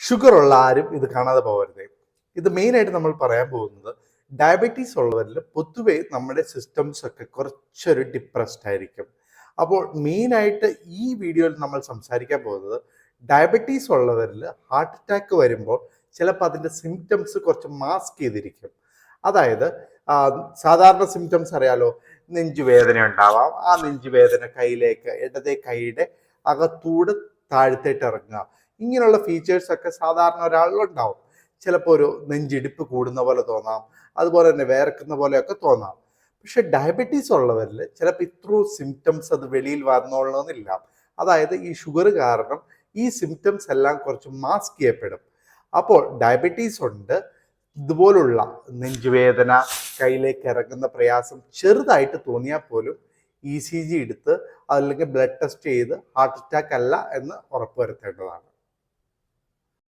Sugar ഉള്ള ആരും ഇത് കാണാതെ പോകരുത്. ഇത് മെയിനായിട്ട് നമ്മൾ പറയാൻ പോകുന്നത് ഡയബറ്റീസ് ഉള്ളവരിൽ പൊതുവെ നമ്മുടെ സിസ്റ്റംസ് ഒക്കെ കുറച്ചൊരു ഡിപ്രസ്ഡ് ആയിരിക്കും. അപ്പോൾ മെയിനായിട്ട് ഈ വീഡിയോയിൽ നമ്മൾ സംസാരിക്കാൻ പോകുന്നത് ഡയബറ്റീസ് ഉള്ളവരിൽ ഹാർട്ട് അറ്റാക്ക് വരുമ്പോൾ ചിലപ്പോൾ അതിൻ്റെ സിംറ്റംസ് കുറച്ച് മാസ്ക് ചെയ്തിരിക്കും. അതായത് സാധാരണ സിംറ്റംസ് അറിയാലോ, നെഞ്ചുവേദന ഉണ്ടാവാം. ആ നെഞ്ചുവേദന കയ്യിലേക്ക് ഇടതേ കൈയുടെ അകത്തൂടെ താഴത്തേട്ട് ഇറങ്ങുക. ഇങ്ങനെയുള്ള ഫീച്ചേഴ്സ് ഒക്കെ സാധാരണ ഒരാളിലുണ്ടാവും. ചിലപ്പോൾ ഒരു നെഞ്ചിടിപ്പ് കൂടുന്ന പോലെ തോന്നാം, അതുപോലെ തന്നെ വേർക്കുന്ന പോലെയൊക്കെ തോന്നാം. പക്ഷെ ഡയബറ്റീസ് ഉള്ളവരിൽ ചിലപ്പോൾ ഇത്രയും സിംറ്റംസ് അത് വെളിയിൽ വന്നോളണമെന്നില്ല. അതായത് ഈ ഷുഗർ കാരണം ഈ സിംറ്റംസ് എല്ലാം കുറച്ച് മാസ്ക് ചെയ്യപ്പെടും. അപ്പോൾ ഡയബറ്റീസ് ഉണ്ട്, ഇതുപോലുള്ള നെഞ്ചുവേദന, കയ്യിലേക്ക് ഇറങ്ങുന്ന പ്രയാസം ചെറുതായിട്ട് തോന്നിയാൽ പോലും ECG എടുത്ത് അല്ലെങ്കിൽ ബ്ലഡ് ടെസ്റ്റ് ചെയ്ത് ഹാർട്ട് അറ്റാക്ക് അല്ല എന്ന് ഉറപ്പുവരുത്തേണ്ടതാണ്.